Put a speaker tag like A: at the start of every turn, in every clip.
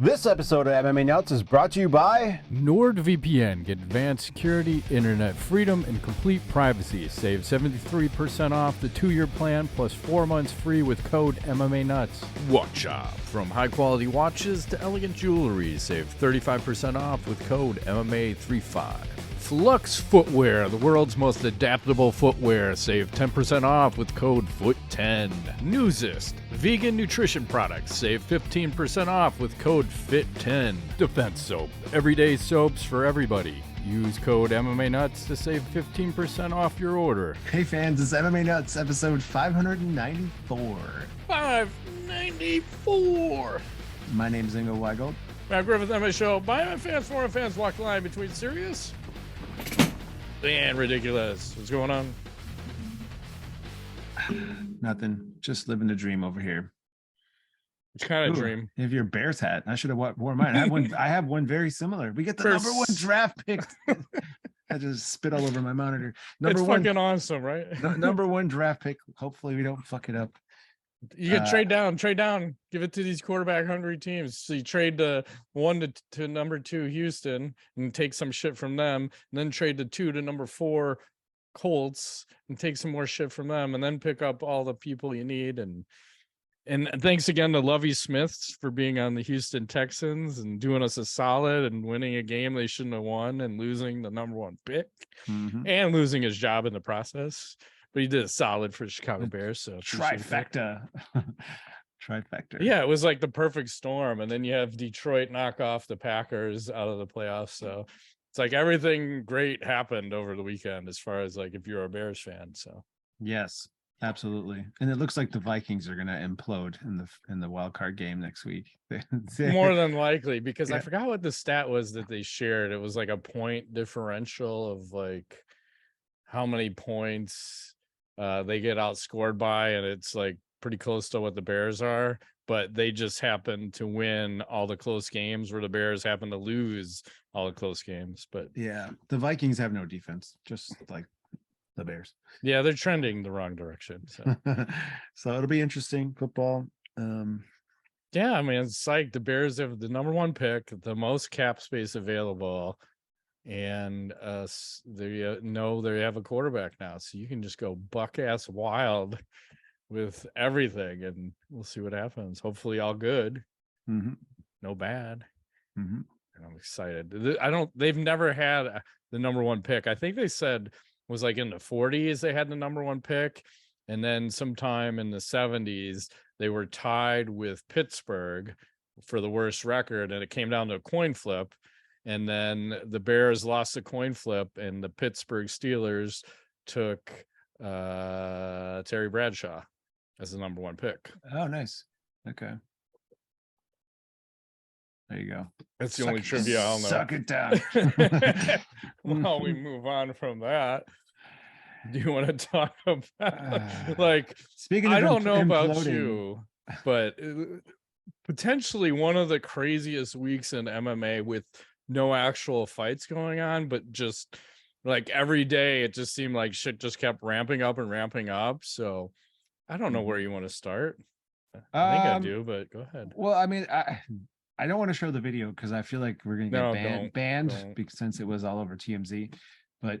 A: This episode of MMA Nuts is brought to you by
B: NordVPN. Get advanced security, internet freedom, and complete privacy. Save 73% off the 2-year plan plus 4 months free with code MMA Nuts. Watch Shop. From high-quality watches to elegant jewelry, save 35% off with code MMA35. Flux Footwear, the world's most adaptable footwear. Save 10% off with code FOOT10. Newsist, vegan nutrition products. Save 15% off with code FIT10. Defense Soap, everyday soaps for everybody. Use code MMA Nuts to save 15% off your order.
A: Hey fans, it's MMA Nuts, episode 594.
B: 594.
A: My name is Ingo Weigold.
C: Matt Griffith, MMA show. By MMA fans, foreign fans, walk the line between serious and ridiculous. What's going on?
A: Nothing. Just living the dream over here.
C: Which kind of dream?
A: You have your Bears hat. I should have worn mine. I have one very similar. We get the number one draft pick. I just spit all over my monitor.
C: It's fucking awesome, right?
A: Number one draft pick. Hopefully we don't fuck it up.
C: You can trade down, give it to these quarterback hungry teams. So you trade the 1 to number 2 Houston and take some shit from them, and then trade the 2 to number 4 Colts and take some more shit from them, and then pick up all the people you need. And thanks again to Lovie Smiths for being on the Houston Texans and doing us a solid and winning a game they shouldn't have won and losing the number 1 pick and losing his job in the process. But he did a solid for the Chicago Bears. So
A: trifecta. Trifecta.
C: Yeah, it was like the perfect storm. And then you have Detroit knock off the Packers out of the playoffs. So it's like everything great happened over the weekend as far as like if you're a Bears fan. So
A: yes, absolutely. And it looks like the Vikings are going to implode in the wild card game next week.
C: More than likely, because I forgot what the stat was that they shared. It was like a point differential of like how many points they get outscored by, and it's like pretty close to what the Bears are, but they just happen to win all the close games where the Bears happen to lose all the close games. But
A: yeah, the Vikings have no defense, just like the Bears.
C: Yeah, they're trending the wrong direction. So,
A: so it'll be interesting football.
C: Yeah, I mean, it's like the Bears have the number 1 pick, the most cap space available, and they know they have a quarterback now, so you can just go buck ass wild with everything, and we'll see what happens. Hopefully all good, no bad. And I'm excited. They've never had the number 1 pick. I think they said was like in the 40s they had the number 1 pick, and then sometime in the 70s they were tied with Pittsburgh for the worst record, and it came down to a coin flip. And then the Bears lost the coin flip, and the Pittsburgh Steelers took Terry Bradshaw as the number 1 pick.
A: Oh, nice. Okay. There you go.
C: That's the only trivia I'll know.
A: Suck it down.
C: While we move on from that, do you want to talk about like speaking of I don't know about you, but potentially one of the craziest weeks in MMA with no actual fights going on, but just like every day it just seemed like shit just kept ramping up. So I don't know where you want to start. I think I do, but go ahead.
A: Well, I mean, I don't want to show the video because I feel like we're going to get banned because since it was all over TMZ. But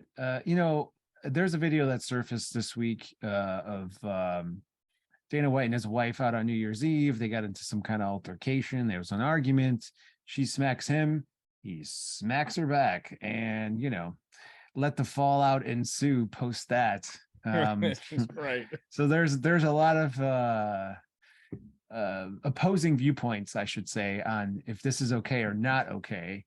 A: there's a video that surfaced this week of Dana White and his wife out on New Year's Eve. They got into some kind of altercation. There was an argument. She smacks him. He smacks her back, and let the fallout ensue post that.
C: Right.
A: So there's a lot of opposing viewpoints, I should say, on if this is okay or not okay.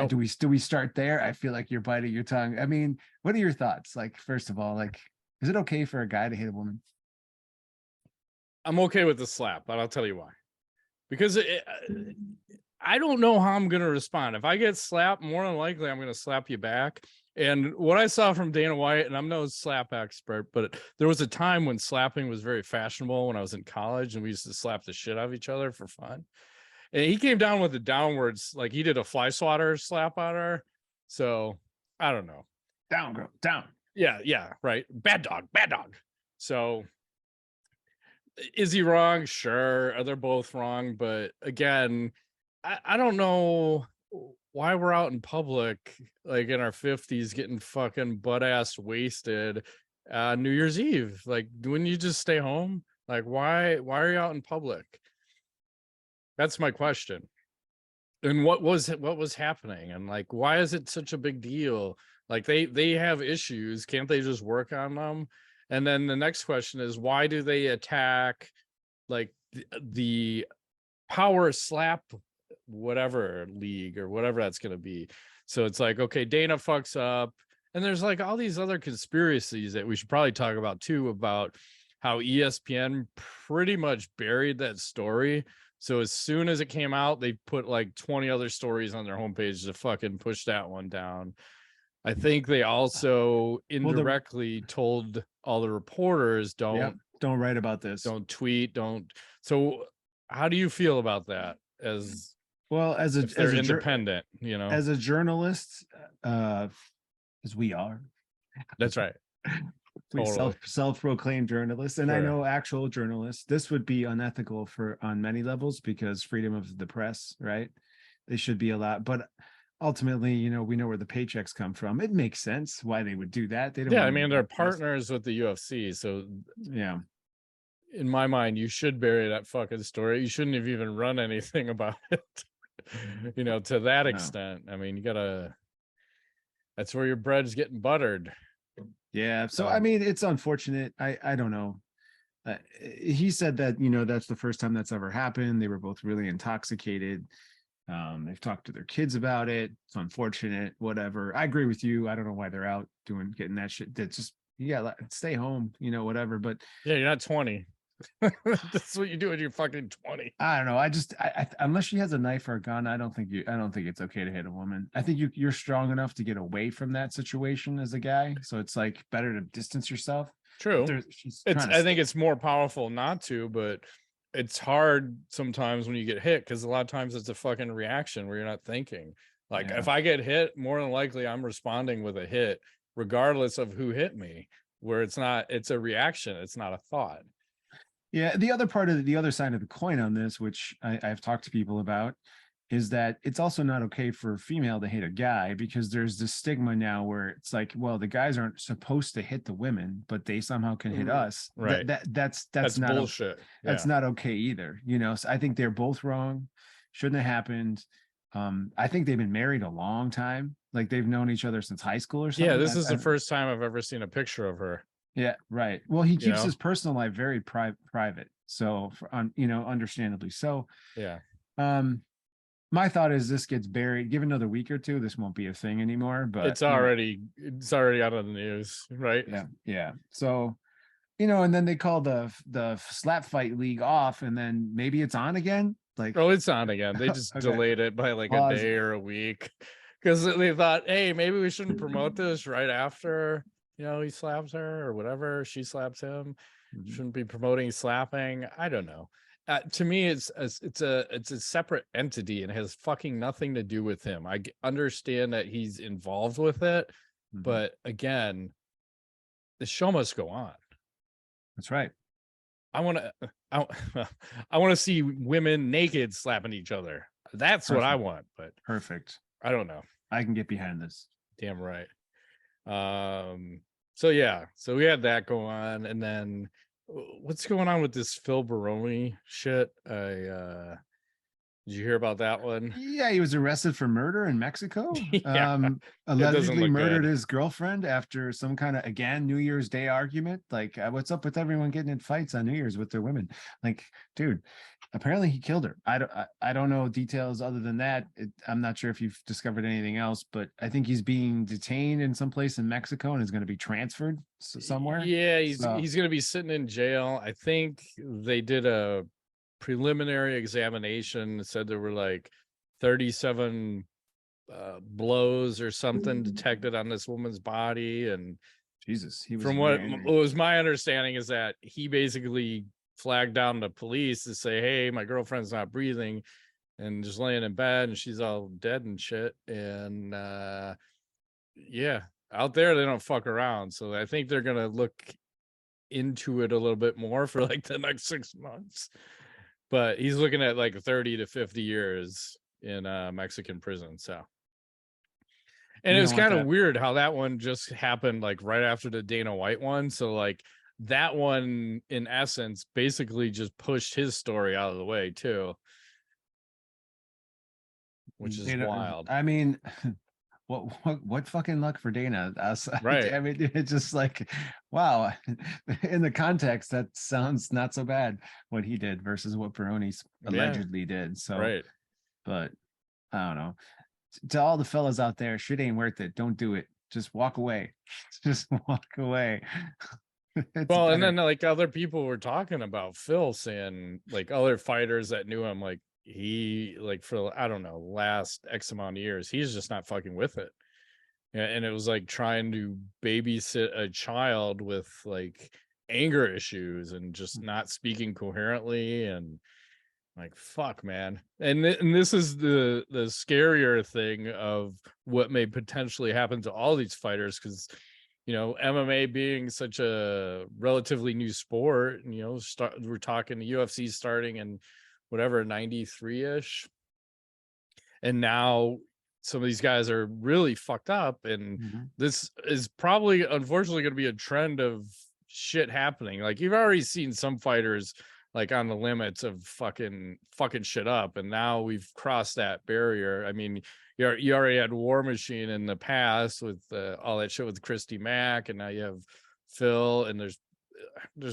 A: Do we start there? I feel like you're biting your tongue. I mean, what are your thoughts? Like, first of all, like, is it okay for a guy to hit a woman?
C: I'm okay with the slap, but I'll tell you why. Because I don't know how I'm going to respond. If I get slapped, more than likely I'm going to slap you back. And what I saw from Dana White, and I'm no slap expert, but there was a time when slapping was very fashionable when I was in college, and we used to slap the shit out of each other for fun. And he came down with the downwards, like he did a fly swatter slap on her. So I don't know.
A: Down, girl, down.
C: Yeah, right. Bad dog. So is he wrong? Sure. They're both wrong. But again, I don't know why we're out in public, like in our 50s, getting fucking butt ass wasted New Year's Eve. Like, wouldn't you just stay home? Like, why are you out in public? That's my question. And what was happening? And like, why is it such a big deal? Like, they have issues. Can't they just work on them? And then the next question is, why do they attack like the power slap whatever league or whatever that's going to be? So it's like, okay, Dana fucks up, and there's like all these other conspiracies that we should probably talk about too, about how ESPN pretty much buried that story. So as soon as it came out, they put like 20 other stories on their homepage to fucking push that one down. I think they also indirectly told all the reporters, don't
A: write about this,
C: don't tweet, don't. So how do you feel about that? As independent, you know,
A: as a journalist, as we are.
C: That's right. Totally.
A: self-proclaimed journalists, and sure. I know actual journalists, this would be unethical on many levels, because freedom of the press, right? They should be allowed, but ultimately, you know, we know where the paychecks come from. It makes sense why they would do that. They don't.
C: Yeah, I mean, they're partners with the UFC, so
A: yeah.
C: In my mind, you should bury that fucking story. You shouldn't have even run anything about it. You know, to that extent. I mean, you gotta. That's where your bread's getting buttered.
A: Yeah. So I mean, it's unfortunate. I don't know. He said that, you know, that's the first time that's ever happened. They were both really intoxicated. They've talked to their kids about it. It's unfortunate. Whatever. I agree with you. I don't know why they're out getting that shit. That's just, stay home. You know, whatever. But
C: yeah, you're not 20. That's what you do when you're fucking 20.
A: I don't know. I unless she has a knife or a gun, I don't think it's okay to hit a woman. I think you're strong enough to get away from that situation as a guy. So it's like better to distance yourself.
C: True. I think it's more powerful not to, but it's hard sometimes when you get hit, because a lot of times it's a fucking reaction where you're not thinking. Like, if I get hit, more than likely I'm responding with a hit, regardless of who hit me, where it's a reaction. It's not a thought.
A: Yeah, the other side of the coin on this, which I've talked to people about, is that it's also not okay for a female to hit a guy, because there's this stigma now where it's like, well, the guys aren't supposed to hit the women, but they somehow can hit us.
C: Right.
A: That's not
C: bullshit.
A: That's not okay either. You know, so I think they're both wrong. Shouldn't have happened. I think they've been married a long time. Like, they've known each other since high school or something.
C: Yeah, this is the first time I've ever seen a picture of her.
A: Yeah, right. Well, he keeps his personal life very private. So, understandably so.
C: Yeah.
A: My thought is this gets buried. Give another week or two, this won't be a thing anymore. But
C: it's already out of the news, right?
A: Yeah. So, and then they call the slap fight league off, and then maybe it's on again. Like,
C: it's on again. They just delayed it by like a day or a week, because they thought, hey, maybe we shouldn't promote this right after, he slaps her or whatever, she slaps him. Shouldn't be promoting slapping. I don't know. To me, it's a separate entity and has fucking nothing to do with him. I understand that he's involved with it, but again, the show must go on.
A: That's right.
C: I want to see women naked slapping each other. That's perfect. What I want. But
A: perfect.
C: I don't know.
A: I can get behind this.
C: Damn right. So we had that go on, and then what's going on with this Phil Baroni shit? Did you hear about that one?
A: Yeah, he was arrested for murder in Mexico. Allegedly murdered his girlfriend after some kind of, again, New Year's Day argument. Like, what's up with everyone getting in fights on New Year's with their women? Like, dude, apparently he killed her. I don't know details other than that. I'm not sure if you've discovered anything else, but I think he's being detained in some place in Mexico and is going to be transferred somewhere.
C: Yeah, he's going to be sitting in jail. I think they did a preliminary examination, said there were like 37 blows or something detected on this woman's body. And
A: Jesus, he was,
C: from what was my understanding, is that he basically flagged down the police to say, hey, my girlfriend's not breathing and just laying in bed and she's all dead and shit. And out there they don't fuck around. So I think they're gonna look into it a little bit more for like the next 6 months. But he's looking at like 30 to 50 years in a Mexican prison. So, and it was kind of weird how that one just happened like right after the Dana White one. So like that one, in essence, basically just pushed his story out of the way too, which is wild.
A: I mean, what fucking luck for Dana.
C: Right.
A: I mean, it's just like, wow. In the context, that sounds not so bad what he did versus what Baroni allegedly did. So,
C: right.
A: But I don't know. To all the fellas out there, shit ain't worth it. Don't do it. Just walk away. Just walk away.
C: Well, and then like other people were talking about Phil saying like other fighters that knew him, like he like for I don't know last X amount of years he's just not fucking with it. And it was like trying to babysit a child with like anger issues and just not speaking coherently, and like fuck, man. And this is the scarier thing of what may potentially happen to all these fighters, because you know, MMA being such a relatively new sport, and you know, we're talking the UFC starting in whatever 93-ish, and now some of these guys are really fucked up, and this is probably unfortunately going to be a trend of shit happening. Like you've already seen some fighters like on the limits of fucking shit up, and now we've crossed that barrier. I mean, you already had War Machine in the past with all that shit with Christy Mack, and now you have Phil, and there's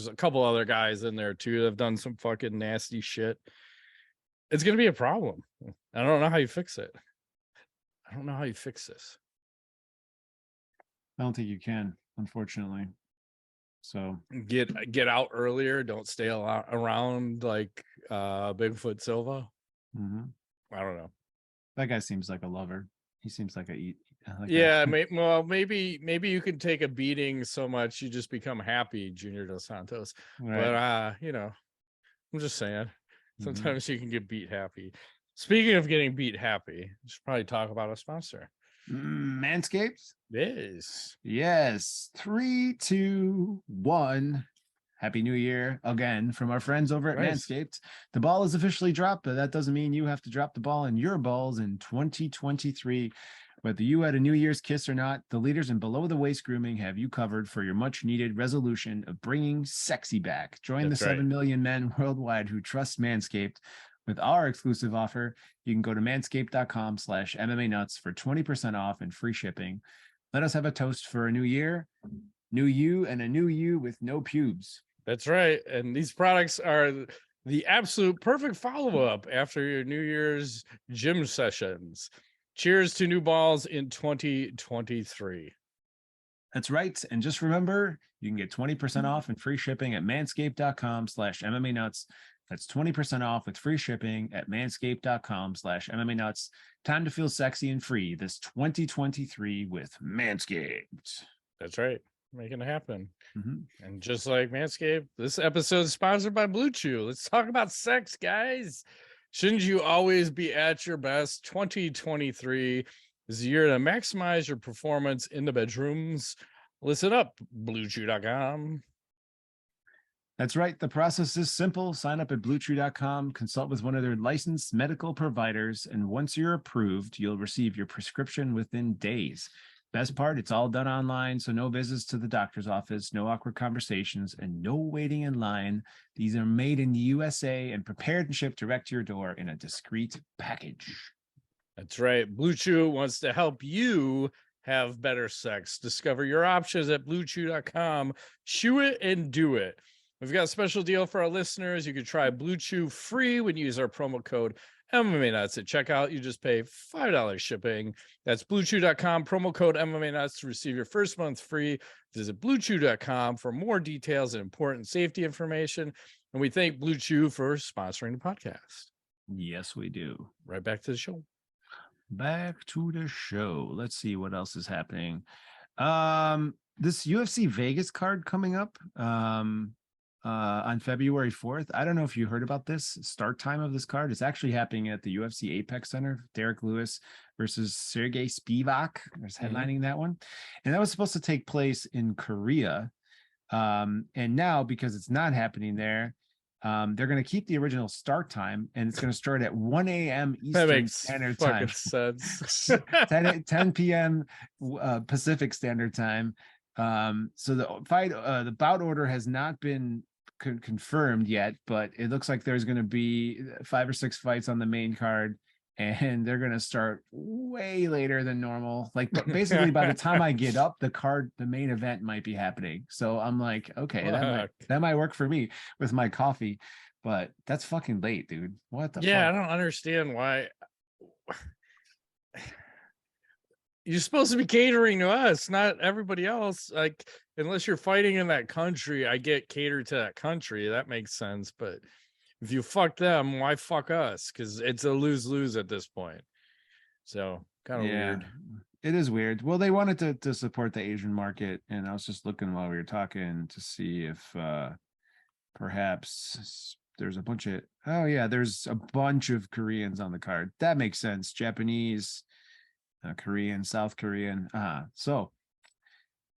C: a couple other guys in there too that have done some fucking nasty shit. It's gonna be a problem. I don't know how you fix it. I don't know how you fix this.
A: I don't think you can, unfortunately. So
C: get out earlier. Don't stay around like Bigfoot Silva. I don't know.
A: That guy seems like a lover. He seems like
C: maybe you can take a beating so much you just become happy, Junior Dos Santos. Right. But you know, I'm just saying, sometimes you can get beat happy. Speaking of getting beat happy, we should probably talk about a sponsor.
A: Manscaped.
C: Yes.
A: 3, 2, 1. Happy New Year again from our friends over at Manscaped. The ball is officially dropped, but that doesn't mean you have to drop the ball in your balls in 2023. Whether you had a New Year's kiss or not, the leaders in below the waist grooming have you covered for your much needed resolution of bringing sexy back. Join the 7 million men worldwide who trust Manscaped. With our exclusive offer, you can go to manscaped.com/MMANuts for 20% off and free shipping. Let us have a toast for a new year, new you, and a new you with no pubes.
C: That's right. And these products are the absolute perfect follow-up after your New Year's gym sessions. Cheers to new balls in 2023.
A: That's right. And just remember, you can get 20% off and free shipping at manscaped.com/MMANuts. That's 20% off with free shipping at manscaped.com/MMANuts. Time to feel sexy and free this 2023 with Manscaped.
C: That's right. Making it happen. And just like Manscaped, this episode is sponsored by Blue Chew. Let's talk about sex, guys. Shouldn't you always be at your best? 2023 is the year to maximize your performance in the bedrooms. Listen up, BlueChew.com.
A: That's right. The process is simple. Sign up at BlueChew.com, consult with one of their licensed medical providers, and once you're approved, you'll receive your prescription within days. Best part, it's all done online, so no visits to the doctor's office, no awkward conversations, and no waiting in line. These are made in the USA and prepared and shipped direct to your door in a discreet package.
C: That's right. Blue Chew wants to help you have better sex. Discover your options at BlueChew.com. Chew it and do it. We've got a special deal for our listeners. You can try Blue Chew free when you use our promo code MMANuts at checkout. You just pay $5 shipping. That's BlueChew.com, promo code MMANuts to receive your first month free. Visit BlueChew.com for more details and important safety information. And we thank Blue Chew for sponsoring the podcast.
A: Yes, we do.
C: Right back to the show.
A: Back to the show. Let's see what else is happening. This UFC Vegas card coming up. On February 4th. I don't know if you heard about this. Start time of this card is actually happening at the UFC Apex Center. Derek Lewis versus Sergey Spivak is headlining that one. And that was supposed to take place in Korea. And now, because it's not happening there, They're going to keep the original start time, and it's going to start at 1 a.m. Eastern Standard Time.
C: Sense.
A: 10 p.m. Pacific Standard Time. So the bout order has not been confirmed yet, but it looks like there's going to be 5 or 6 fights on the main card, and they're going to start way later than normal. Like basically by the time I get up, the main event might be happening. So I'm like, okay, that might work for me with my coffee, but that's fucking late, dude. What the fuck?
C: I don't understand why. You're supposed to be catering to us, not everybody else. Like, unless you're fighting in that country, I get catered to that country. That makes sense. But if you fuck them, why fuck us? Because it's a lose-lose at this point. So kind of weird.
A: It is weird. Well, they wanted to support the Asian market, and I was just looking while we were talking to see if perhaps there's a bunch of Koreans on the card. That makes sense. Japanese, Korean, South Korean. So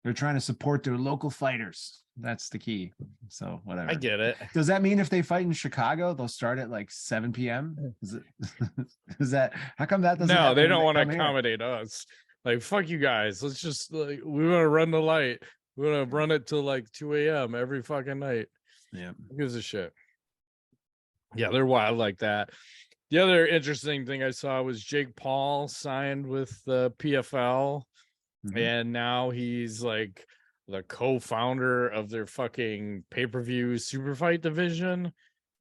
A: they're trying to support their local fighters. That's the key. So whatever.
C: I get it.
A: Does that mean if they fight in Chicago, they'll start at like 7 p.m.? Is that how come that doesn't?
C: No, they don't want to accommodate us. Like, fuck you guys. Let's just we want to run the light. We want to run it till like 2 a.m. every fucking night.
A: Yeah.
C: Who gives a shit? Yeah, they're wild like that. The other interesting thing I saw was Jake Paul signed with the PFL, and now he's like the co-founder of their fucking pay-per-view super fight division,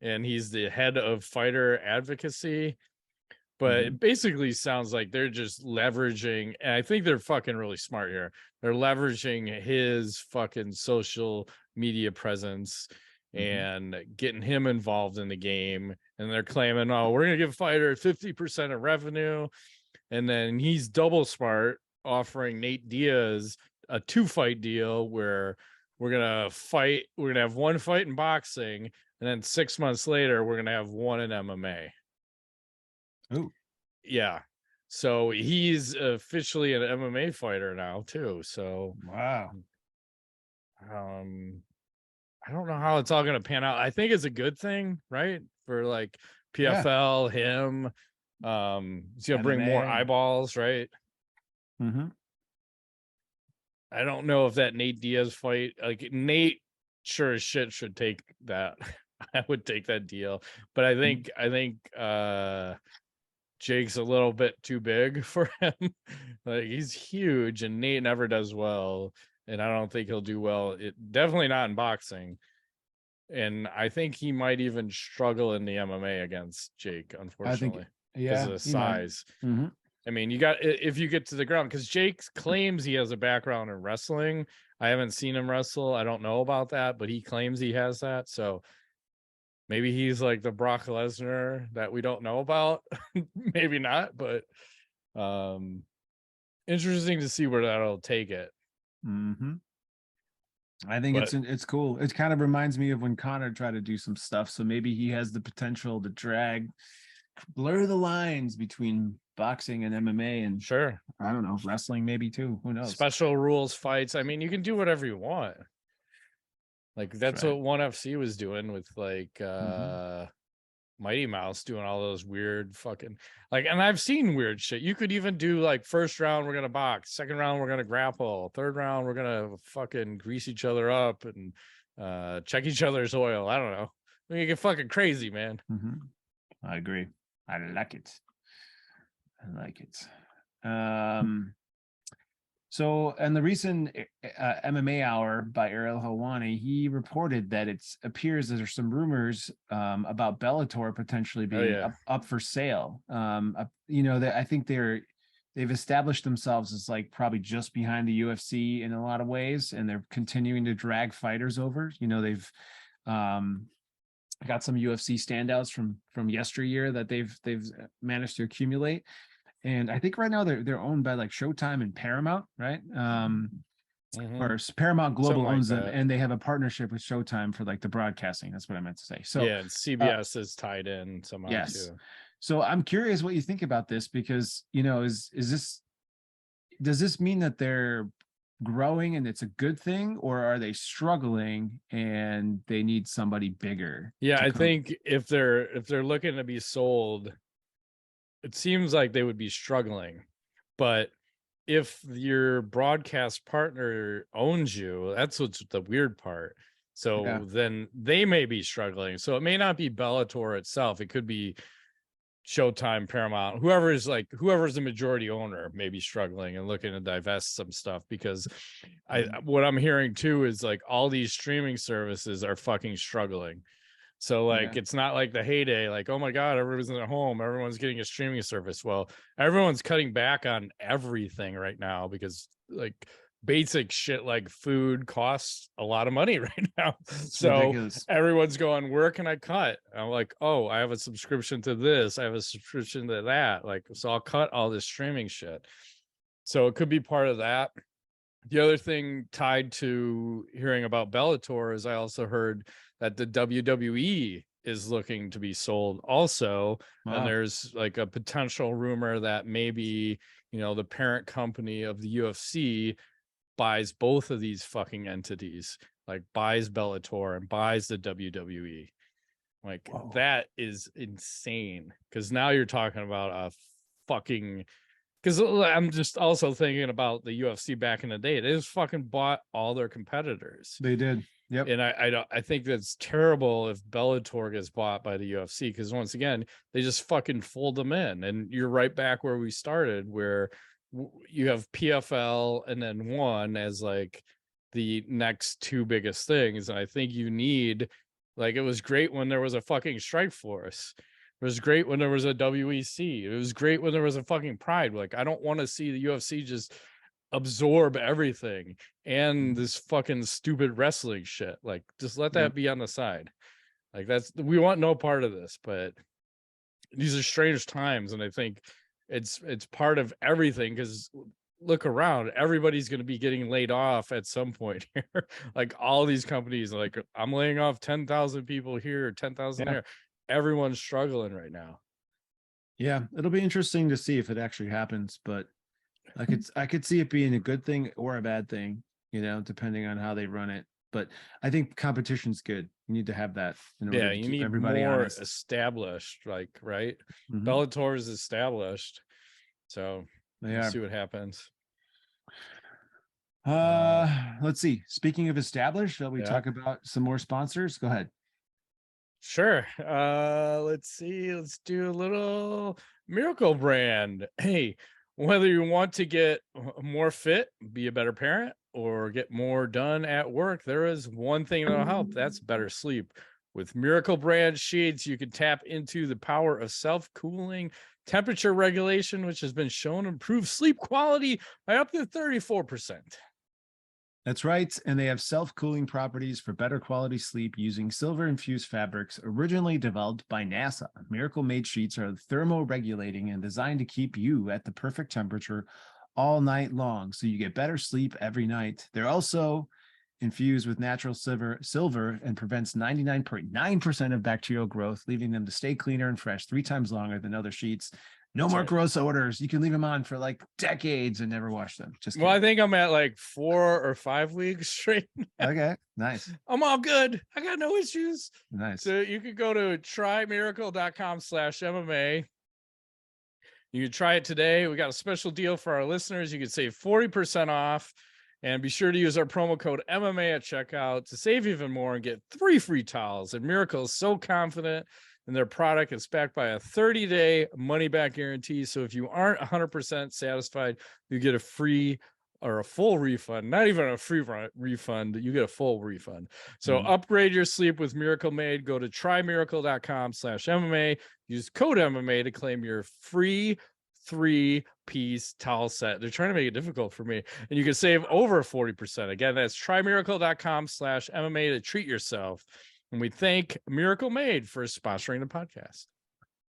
C: and he's the head of fighter advocacy. But it basically sounds like they're just leveraging, and I think they're fucking really smart here. They're leveraging his fucking social media presence and getting him involved in the game. And they're claiming, oh, we're going to give fighter 50% of revenue. And then he's double smart, offering Nate Diaz a 2-fight deal where we're going to have 1 fight in boxing. And then 6 months later, we're going to have 1 in MMA.
A: Oh,
C: yeah. So he's officially an MMA fighter now too. So,
A: wow.
C: I don't know how it's all going to pan out. I think it's a good thing, right? For like PFL, him, it's going to bring more eyeballs, right? I don't know if that Nate Diaz fight, like Nate sure as shit should take that. I would take that deal, but I think Jake's a little bit too big for him. Like, he's huge, and Nate never does well, and I don't think he'll do well. Definitely not in boxing, and I think he might even struggle in the MMA against Jake, unfortunately, because of the size. I mean, if you get to the ground, because Jake claims he has a background in wrestling. I haven't seen him wrestle. I don't know about that, but he claims he has that. So maybe he's like the Brock Lesnar that we don't know about. Maybe not, but interesting to see where that'll take it.
A: I think it's cool. It kind of reminds me of when Conor tried to do some stuff. So maybe he has the potential to blur the lines between boxing and MMA, and
C: sure,
A: I don't know, wrestling maybe too. Who knows?
C: Special rules fights. I mean, you can do whatever you want. Like, that's what ONE FC was doing with like Mighty Mouse, doing all those weird fucking and I've seen weird shit. You could even do like, first round we're gonna box, second round we're gonna grapple, third round we're gonna fucking grease each other up and check each other's oil. I don't know. I mean, you get fucking crazy, man.
A: I agree. I like it. So, in the recent MMA Hour by Ariel Helwani, he reported that it appears there's some rumors about Bellator potentially being up for sale. I think they've established themselves as like probably just behind the UFC in a lot of ways, and they're continuing to drag fighters over. They've got some UFC standouts from yesteryear that they've managed to accumulate. And I think right now they're owned by like Showtime and Paramount, right? Or Paramount Global owns them, and they have a partnership with Showtime for like the broadcasting. That's what I meant to say. So
C: yeah, CBS is tied in somehow too.
A: So I'm curious what you think about this, because does this mean that they're growing and it's a good thing, or are they struggling and they need somebody bigger?
C: Yeah, I think if they're looking to be sold, it seems like they would be struggling. But if your broadcast partner owns you, that's what's the weird part. So then they may be struggling. So it may not be Bellator itself. It could be Showtime, Paramount, whoever's the majority owner may be struggling and looking to divest some stuff, because what I'm hearing too is like all these streaming services are fucking struggling. So like it's not like the heyday, like, oh my God, everyone's at home, everyone's getting a streaming service. Well, everyone's cutting back on everything right now because like basic shit like food costs a lot of money right now. So ridiculous. Everyone's going, where can I cut? I'm like, oh, I have a subscription to this, I have a subscription to that, like, so I'll cut all this streaming shit. So it could be part of that. The other thing tied to hearing about Bellator is I also heard that the WWE is looking to be sold also. Wow. And there's like a potential rumor that maybe, you know, the parent company of the UFC buys both of these fucking entities, like buys Bellator and buys the WWE. Like, whoa, that is insane. Because now you're talking about a fucking, because I'm just also thinking about the UFC back in the day. They just fucking bought all their competitors.
A: They did. Yep.
C: And I think that's terrible if Bellator gets bought by the UFC, because once again, they just fucking fold them in. And you're right back where we started, where you have PFL and then one as like the next two biggest things. And I think you need, like, it was great when there was a fucking Strike Force. It was great when there was a WEC. It was great when there was a fucking Pride. Like, I don't want to see the UFC just absorb everything and this fucking stupid wrestling shit. Like, just let that be on the side. Like, we want no part of this, but these are strange times. And I think it's part of everything, because look around, everybody's going to be getting laid off at some point here. Like, all these companies, like, I'm laying off 10,000 people here, 10,000 there. Everyone's struggling right now.
A: Yeah, it'll be interesting to see if it actually happens, but I could see it being a good thing or a bad thing, you know, depending on how they run it. But I think competition's good. You need to have that. In order to
C: you
A: keep
C: need
A: everybody
C: more
A: honest.
C: established, like, right?
A: Mm-hmm.
C: Bellator is established, so we'll see what happens.
A: Let's see. Speaking of established, shall we talk about some more sponsors? Go ahead.
C: Sure. Let's see. Let's do a little Miracle Brand. Hey, whether you want to get more fit, be a better parent, or get more done at work, there is one thing that'll help. That's better sleep. With Miracle Brand sheets, you can tap into the power of self-cooling temperature regulation, which has been shown to improve sleep quality by up to 34%.
A: That's right. And they have self-cooling properties for better quality sleep using silver-infused fabrics originally developed by NASA. Miracle-made sheets are thermoregulating and designed to keep you at the perfect temperature all night long, so you get better sleep every night. They're also infused with natural silver and prevents 99.9% of bacterial growth, leaving them to stay cleaner and fresh 3 times longer than other sheets. No more gross odors. You can leave them on for like decades and never wash them. Just kidding.
C: Well, I think I'm at like 4 or 5 weeks straight now.
A: Okay, nice.
C: I'm all good. I got no issues.
A: Nice.
C: So you could go to trymiracle.com/MMA. You can try it today. We got a special deal for our listeners. You can save 40% off, and be sure to use our promo code MMA at checkout to save even more and get 3 free towels. And Miracle is so confident in their product, it's backed by a 30-day money-back guarantee. So if you aren't 100% satisfied, you get a free or a full refund. Not even a free refund, you get a full refund. So upgrade your sleep with Miracle Made. Go to trymiracle.com/MMA. Use code MMA to claim your free 3-piece towel set. They're trying to make it difficult for me. And you can save over 40%. Again, that's trymiracle.com/MMA to treat yourself. And we thank Miracle Made for sponsoring the podcast.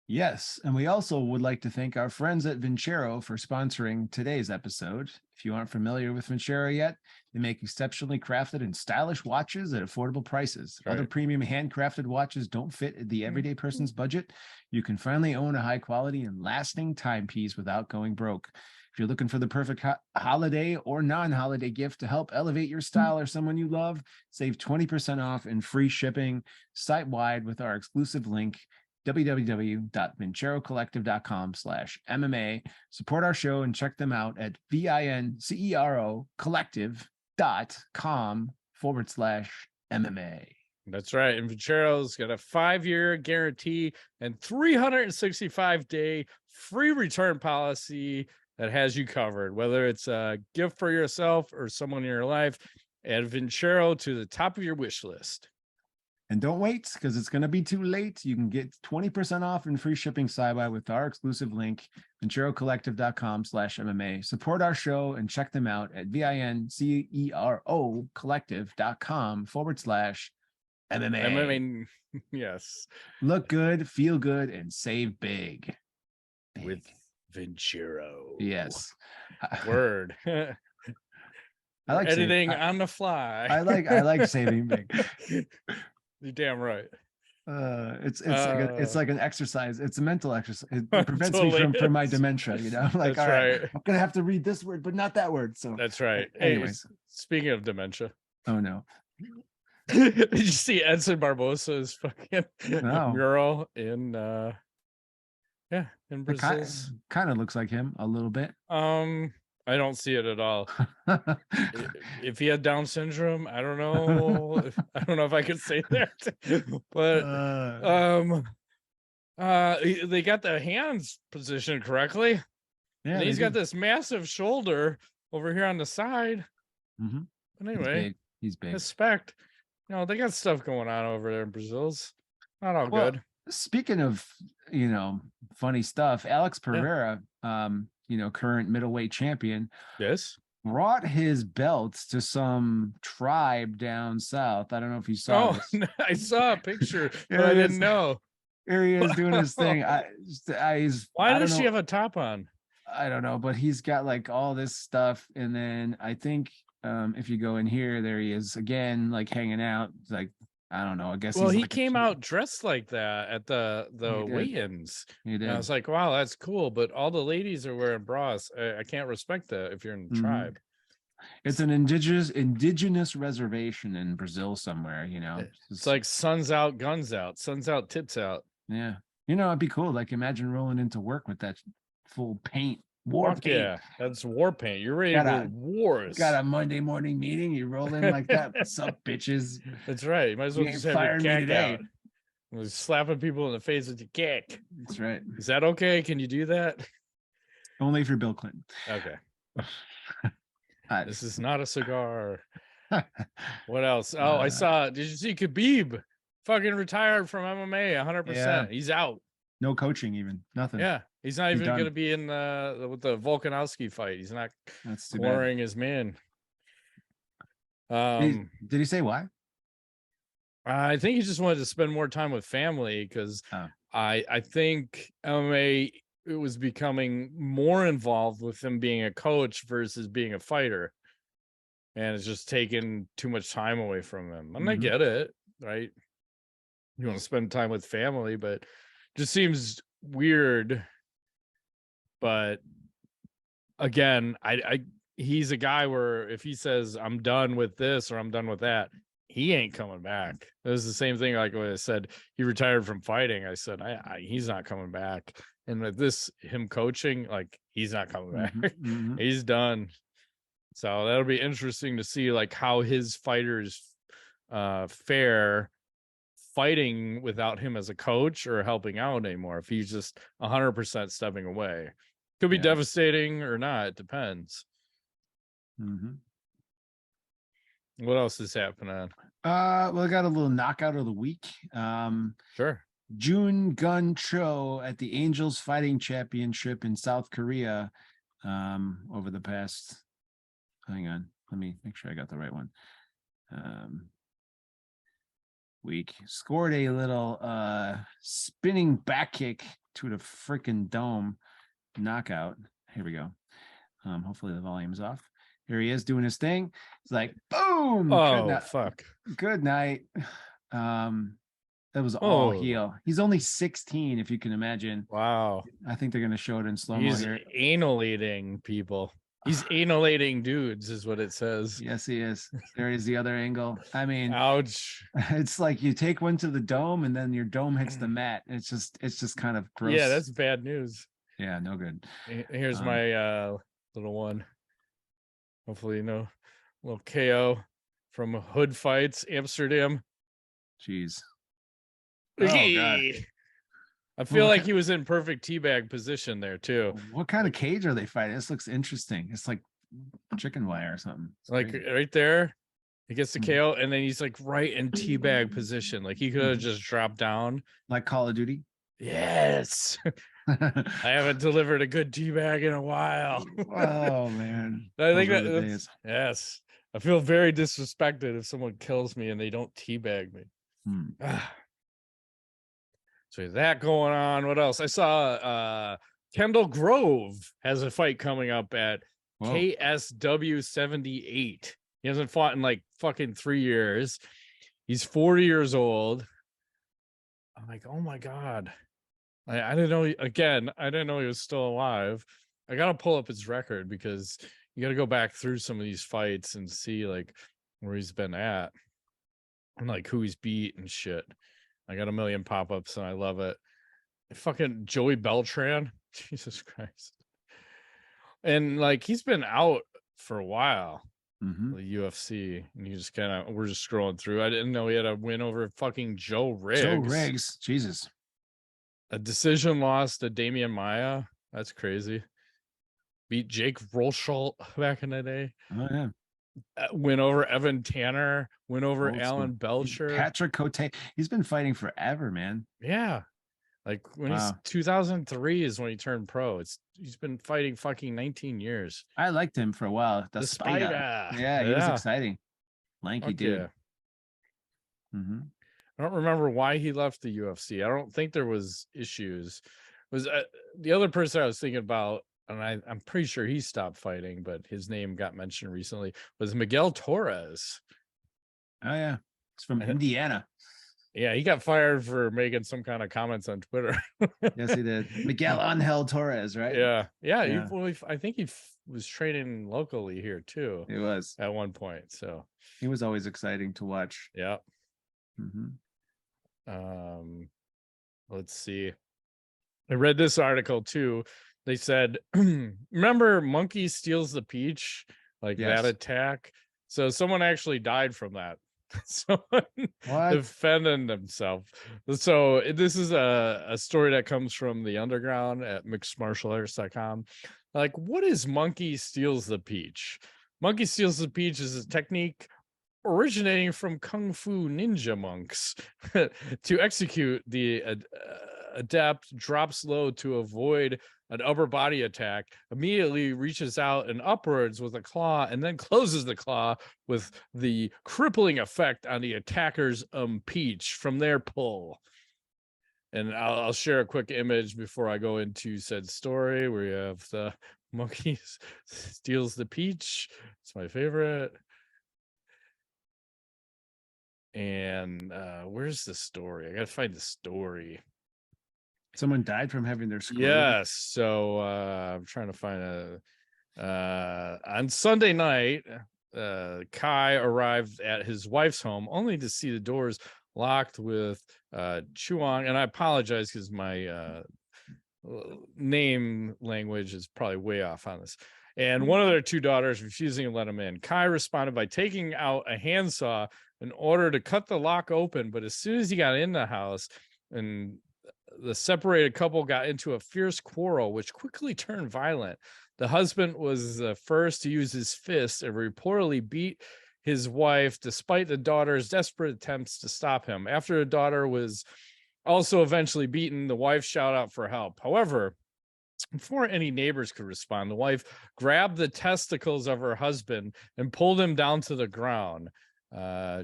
A: Yes, and we also would like to thank our friends at Vincero for sponsoring today's episode. If you aren't familiar with Vincero yet, they make exceptionally crafted and stylish watches at affordable prices.
C: Right.
A: Other premium handcrafted watches don't fit the everyday person's budget. You can finally own a high quality and lasting timepiece without going broke. If you're looking for the perfect holiday or non-holiday gift to help elevate your style or someone you love, save 20% off and free shipping site-wide with our exclusive link, www.vincerocollective.com/MMA. Support our show and check them out at vincerocollective.com/MMA.
C: That's right. And Vincero's got a 5-year guarantee and 365-day free return policy that has you covered, whether it's a gift for yourself or someone in your life. Add Vincero to the top of your wish list.
A: And don't wait, because it's going to be too late. You can get 20% off and free shipping side-by with our exclusive link, vincerocollective.com/MMA. Support our show and check them out at vincerocollective.com/MMA.
C: MMA, yes.
A: Look good, feel good, and save big.
C: With Vincero.
A: Yes.
C: Word.
A: I like
C: editing on the fly.
A: I like saving big.
C: You're damn right.
A: It's like an exercise. It's a mental exercise. It prevents me from my dementia. You know, like, all right, I'm gonna have to read this word, but not that word. So
C: that's right.
A: Anyways,
C: speaking of dementia.
A: Oh no.
C: Did you see Edson Barbosa's fucking mural in in Brazil?
A: Kind of looks like him a little bit.
C: I don't see it at all. If he had Down syndrome, I don't know. I don't know if I could say that, but they got the hands positioned correctly. Yeah, and he's got this massive shoulder over here on the side.
A: Mm-hmm.
C: But anyway,
A: he's big.
C: Respect. You know, they got stuff going on over there in Brazil's not all good.
A: Speaking of, funny stuff, Alex Pereira, current middleweight champion,
C: yes,
A: brought his belts to some tribe down south. I don't know if you saw this.
C: I saw a picture, but I didn't know.
A: Here he is doing his thing.
C: Why does she have a top on?
A: I don't know, but he's got like all this stuff, and then I think if you go in here, there he is again, like hanging out, like. I don't know. I guess.
C: Well, he came out dressed like that at the weigh-ins.
A: He did.
C: And I was like, "Wow, that's cool." But all the ladies are wearing bras. I can't respect that if you're in the tribe.
A: It's an indigenous reservation in Brazil somewhere.
C: It's like suns out, guns out, suns out, tits out.
A: Yeah, it'd be cool. Like imagine rolling into work with that full paint. War paint.
C: Yeah, that's war paint. You're ready for wars.
A: Got a Monday morning meeting. You roll in like that. What's up, bitches?
C: That's right. You might as well just have your cack out. Slapping people in the face with your cack.
A: That's right.
C: Is that okay? Can you do that?
A: Only if you're Bill Clinton.
C: Okay. This is not a cigar. What else? Oh, I saw. Did you see Khabib? Fucking retired from MMA 100%. Yeah. He's out.
A: No coaching, even nothing.
C: Yeah, he's not even going to be in with the Volkanovski fight. He's not scoring his man.
A: Did he say why?
C: I think he just wanted to spend more time with family because I think MMA it was becoming more involved with him being a coach versus being a fighter, and it's just taking too much time away from him. And I get it, right? You want to spend time with family, but just seems weird. But again, he's a guy where if he says I'm done with this or I'm done with that, he ain't coming back. It was the same thing like when I said he retired from fighting. I said he's not coming back. And with him coaching, like he's not coming back. He's done. So that'll be interesting to see like how his fighters fare fighting without him as a coach or helping out anymore. If he's just 100% stepping away, could be devastating or not. It depends. What else is happening?
A: Well, I got a little knockout of the week.
C: Sure.
A: Jun Gun Cho at the Angels Fighting Championship in South Korea over the past. Hang on, let me make sure I got the right one. Week scored a little spinning back kick to the freaking dome knockout. Here we go. Hopefully the volume's off. Here he is doing his thing. It's like, boom.
C: Oh, fuck.
A: Good night. That was all heel. He's only 16, if you can imagine.
C: Wow.
A: I think they're going to show it in slow-mo here.
C: He's analating people. He's analating dudes, is what it says.
A: Yes, he is. There is the other angle. I mean,
C: ouch.
A: It's like you take one to the dome and then your dome hits the mat. It's just kind of gross.
C: Yeah, that's bad news.
A: Yeah, no good.
C: Here's my little one. Hopefully, little KO from Hood Fights, Amsterdam.
A: Jeez.
C: Oh, God. I feel like he was in perfect teabag position there too.
A: What kind of cage are they fighting? This looks interesting. It's like chicken wire or something. It's
C: like crazy. Right there, he gets the KO, and then he's like right in teabag position. Like he could have just dropped down.
A: Like Call of Duty.
C: Yes. I haven't delivered a good teabag in a while.
A: Oh man.
C: I think that's, yes. I feel very disrespected if someone kills me and they don't teabag me. So that going on. What else? I saw Kendall Grove has a fight coming up at KSW 78. He hasn't fought in like fucking 3 years. He's 40 years old. I'm like, oh my God. I didn't know. I didn't know he was still alive. I got to pull up his record because you got to go back through some of these fights and see like where he's been at and like who he's beat and shit. I got a million pop-ups and I love it. Fucking Joey Beltran. Jesus Christ. And like he's been out for a while. The UFC. And you just we're just scrolling through. I didn't know he had a win over fucking Joe Riggs.
A: Jesus.
C: A decision loss to Damian Maia. That's crazy. Beat Jake Rolschult back in the day.
A: Oh yeah.
C: Win over Evan Tanner. Win over Alan Belcher.
A: Patrick Cote. He's been fighting forever, man.
C: Yeah. Like when he's 2003 is when he turned pro. He's been fighting fucking 19 years.
A: I liked him for a while. The Spider. Yeah, he was exciting. Lanky dude.
C: Yeah. I don't remember why he left the UFC. I don't think there was issues. It was the other person I was thinking about, and I'm pretty sure he stopped fighting, but his name got mentioned recently, was Miguel Torres.
A: Oh yeah, it's from Indiana.
C: Yeah, he got fired for making some kind of comments on Twitter.
A: Yes, he did. Miguel Angel Torres, right?
C: Yeah. I think he was training locally here too.
A: He was
C: at one point. So
A: he was always exciting to watch.
C: Yeah. Let's see. I read this article too. They said, remember Monkey Steals the Peach? Like that attack. So someone actually died from that. Someone defending themselves. So this is a story that comes from the underground at mixedmartialarts.com. Like, what is Monkey Steals the Peach? Monkey Steals the Peach is a technique originating from Kung Fu ninja monks. To execute, the adept drops low to avoid an upper body attack, immediately reaches out and upwards with a claw, and then closes the claw with the crippling effect on the attacker's peach from their pull. And I'll share a quick image before I go into said story where you have the monkey steals the peach. It's my favorite. And where's the story? I gotta find the story.
A: Someone died from having their screw.
C: Yes. So I'm trying to find on Sunday night, Kai arrived at his wife's home only to see the doors locked with Chuang. And I apologize because my name language is probably way off on this. And one of their two daughters refusing to let him in. Kai responded by taking out a handsaw in order to cut the lock open. But as soon as he got in the house, and the separated couple got into a fierce quarrel, which quickly turned violent. The husband was the first to use his fist and reportedly beat his wife, despite the daughter's desperate attempts to stop him. After the daughter was also eventually beaten, the wife shouted out for help. However, before any neighbors could respond, the wife grabbed the testicles of her husband and pulled him down to the ground.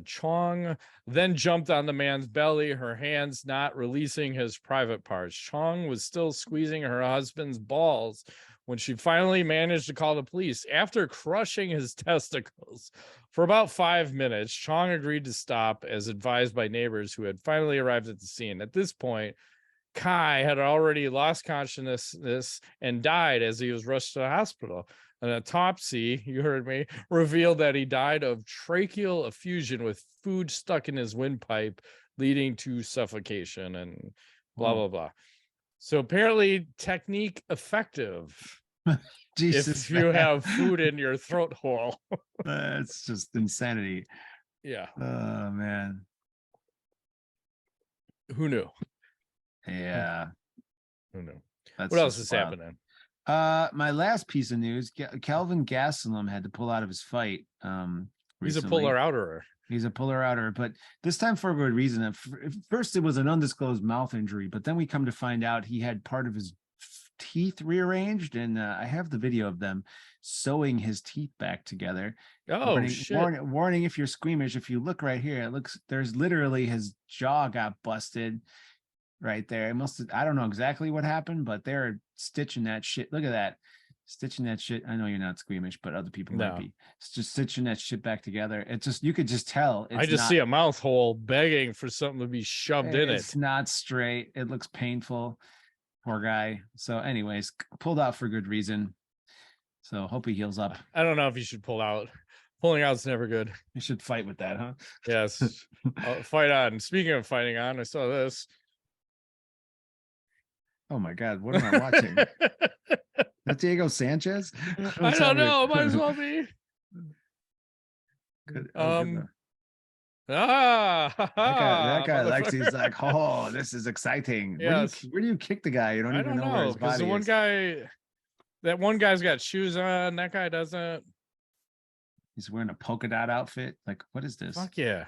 C: Chong then jumped on the man's belly, her hands not releasing his private parts. Chong was still squeezing her husband's balls when she finally managed to call the police. After crushing his testicles for about 5 minutes, Chong agreed to stop, as advised by neighbors who had finally arrived at the scene. At this point, Kai had already lost consciousness and died as he was rushed to the hospital. An autopsy, you heard me, revealed that he died of tracheal effusion with food stuck in his windpipe, leading to suffocation and blah, blah, blah. So apparently technique effective.
A: Jesus,
C: if you have food in your throat hole.
A: That's just insanity.
C: Yeah.
A: Oh, man.
C: Who knew?
A: Yeah.
C: Who knew?
A: That's
C: what else is happening?
A: My last piece of news, Kelvin Gastulem had to pull out of his fight.
C: He's a puller-outer.
A: He's a puller-outer, but this time for a good reason. At first, it was an undisclosed mouth injury, but then we come to find out he had part of his teeth rearranged, and I have the video of them sewing his teeth back together.
C: Oh, shit.
A: Warning if you're squeamish, if you look right here, there's literally his jaw got busted right there. I don't know exactly what happened, but they're stitching that shit. Look at that. Stitching that shit. I know you're not squeamish, but other people might be. It's just stitching that shit back together. It just, you could just tell.
C: I just see a mouth hole begging for something to be shoved in it.
A: It's not straight. It looks painful. Poor guy. So anyways, pulled out for good reason. So hope he heals up.
C: I don't know if you should pull out. Pulling out's never good.
A: You should fight with that, huh?
C: Yes. Fight on. Speaking of fighting on, I saw this.
A: Oh my God, what am I watching? That Diego Sanchez?
C: I don't know. Might as well be.
A: Good.
C: That
A: guy likes. He's like, oh, this is exciting.
C: Yes.
A: Where do you kick the guy? You don't even know where his body is.
C: That one guy's got shoes on. That guy doesn't.
A: He's wearing a polka dot outfit. Like, what is this?
C: Fuck yeah.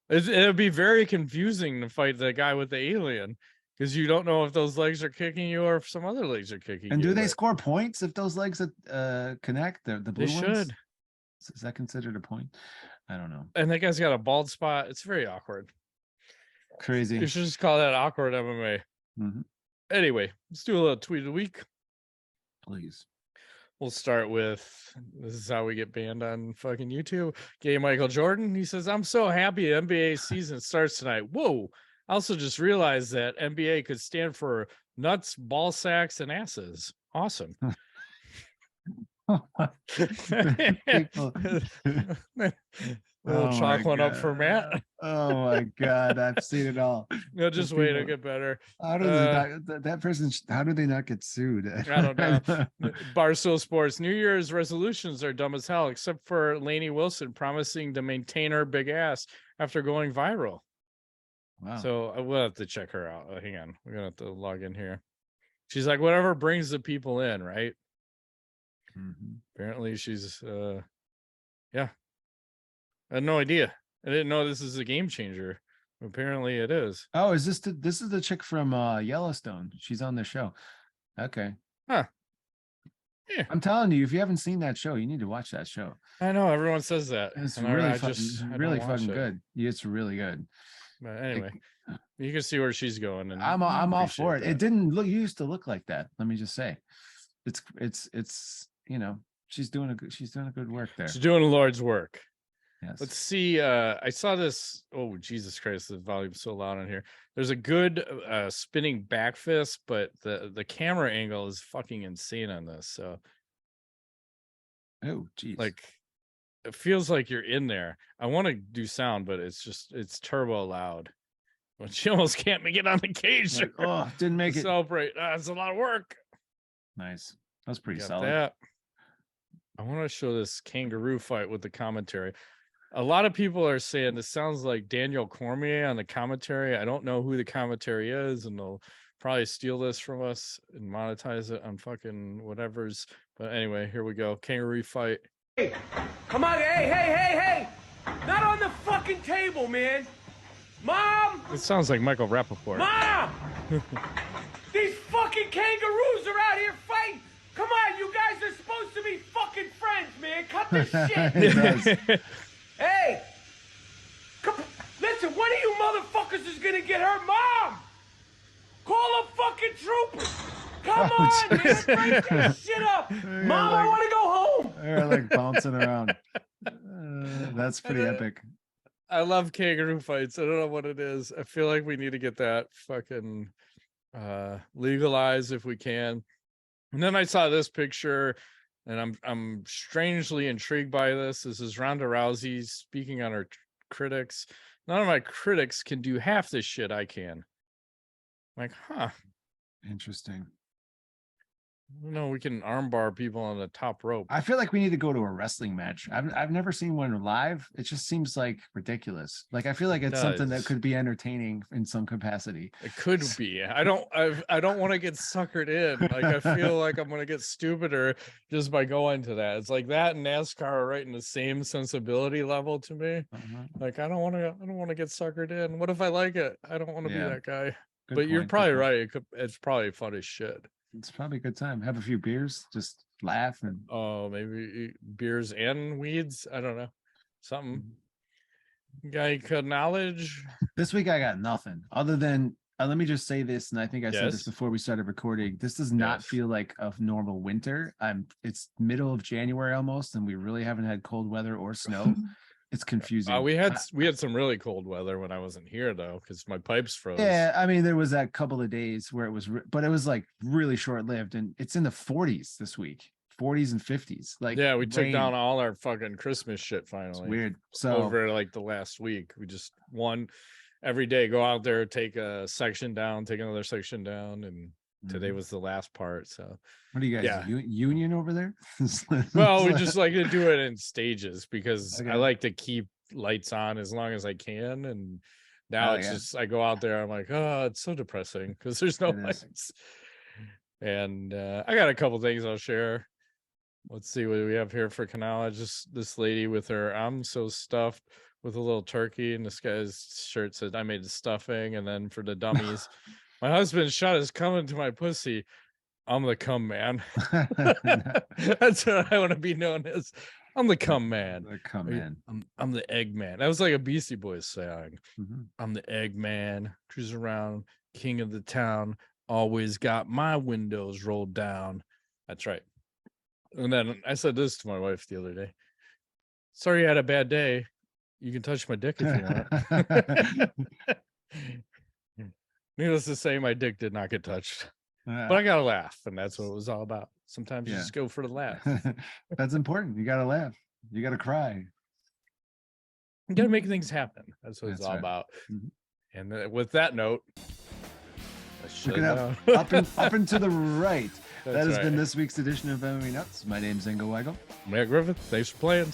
C: It'll be very confusing to fight the guy with the alien, because you don't know if those legs are kicking you or if some other legs are kicking you.
A: And do they score points if those legs connect? The blue ones? They should. Is that considered a point? I don't know.
C: And that guy's got a bald spot. It's very awkward.
A: Crazy.
C: You should just call that awkward MMA.
A: Mm-hmm.
C: Anyway, let's do a little tweet of the week.
A: Please.
C: We'll start with, this is how we get banned on fucking YouTube. Gay Michael Jordan. He says, I'm so happy the NBA season starts tonight. Whoa. I also just realized that NBA could stand for nuts, ball sacks, and asses. Awesome. Chalk one up for Matt.
A: Oh my God, I've seen it all.
C: No, just wait, it'll get better.
A: How do that person? How do they not get sued?
C: I don't know. Barstool Sports. New Year's resolutions are dumb as hell, except for Lainey Wilson promising to maintain her big ass after going viral.
A: Wow.
C: So we'll have to check her out. Hang on, we're gonna have to log in here. She's like, whatever brings the people in, right?
A: Mm-hmm.
C: Apparently she's yeah. I had no idea. I didn't know this is a game changer. Apparently it is.
A: Oh, is this the chick from Yellowstone? She's on the show. Okay.
C: Huh. Yeah.
A: I'm telling you, if you haven't seen that show, you need to watch that show.
C: I know everyone says that.
A: It's really fucking good. It's really good.
C: But anyway, you can see where she's going, and
A: I'm all for it. That. It didn't used to look like that. Let me just say, it's you know, she's doing a good work there.
C: She's doing the Lord's work.
A: Yes.
C: Let's see. I saw this. Oh, Jesus Christ, the volume's so loud in here. There's a good spinning back fist, but the camera angle is fucking insane on this. So,
A: oh, geez.
C: Like, it feels like you're in there. I want to do sound, but it's turbo loud. But she almost can't make it on the cage.
A: Like, oh, didn't make it.
C: Celebrate. It's a lot of work.
A: Nice. That was pretty solid.
C: That. I want to show this kangaroo fight with the commentary. A lot of people are saying this sounds like Daniel Cormier on the commentary. I don't know who the commentary is, and they'll probably steal this from us and monetize it on fucking whatever's. But anyway, here we go. Kangaroo fight.
D: Hey, come on. Hey. Not on the fucking table, man. Mom!
C: It sounds like Michael Rappaport.
D: Mom! These fucking kangaroos are out here fighting. Come on, you guys are supposed to be fucking friends, man. Cut this shit.
A: Hey,
D: get hurt. Mom! Call a fucking trooper! Come on, man! Break this shit up! Mom, I want to go home!
A: They're like bouncing around. That's pretty epic.
C: I love kangaroo fights. I don't know what it is. I feel like we need to get that fucking legalized if we can. And then I saw this picture, and I'm strangely intrigued by this. This is Ronda Rousey speaking on her critics. None of my critics can do half this shit I can. I'm like, huh.
A: Interesting.
C: No, we can armbar people on the top rope.
A: I feel like we need to go to a wrestling match. I've never seen one live. It just seems like ridiculous. Like I feel like it's something that could be entertaining in some capacity.
C: It could be. I don't want to get suckered in. Like I feel like I'm gonna get stupider just by going to that. It's like that and NASCAR are right in the same sensibility level to me. Like I don't want to get suckered in. What if I like it? I don't want to be that guy. Good but point, you're probably right. It's probably fun as shit.
A: It's probably a good time. Have a few beers, just laugh and
C: maybe beers and weeds. I don't know. Something. Guy could knowledge.
A: This week I got nothing other than let me just say this, and I think I said this before we started recording. This does not feel like a normal winter. It's middle of January almost, and we really haven't had cold weather or snow. It's confusing.
C: We had some really cold weather when I wasn't here though, because my pipes froze.
A: Yeah, I mean there was that couple of days where it was, but it was like really short lived, and it's in the 40s this week, 40s and 50s. Like
C: we took down all our fucking Christmas shit finally.
A: It's weird. So
C: over like the last week, we just every day go out there, take a section down, take another section down, and today was the last part. So
A: what do you guys union over there?
C: Well, we just like to do it in stages because I like to keep lights on as long as I can. And now it's just I go out there, I'm like, oh, it's so depressing because there's no lights. And I got a couple things I'll share. Let's see what we have here for Kanala. Just this lady with her I'm so stuffed with a little turkey, and this guy's shirt said I made the stuffing. And then for the dummies, my husband's shot is coming to my pussy. I'm the cum man. That's what I want to be known as. I'm the cum man.
A: The cum man.
C: I'm the egg man. That was like a Beastie Boys song. I'm the egg man. Cruise around, king of the town. Always got my windows rolled down. That's right. And then I said this to my wife the other day. Sorry you had a bad day. You can touch my dick if you want. Needless to say, my dick did not get touched. But I got to laugh, and that's what it was all about. Sometimes you just go for the laugh.
A: That's important. You got to laugh. You got to cry.
C: You got to make things happen. That's what it's all about. And with that note,
A: look it up and to the right. That has been this week's edition of MMA Nuts. My name's Ingo Weigel.
C: Matt Griffith. Thanks for playing.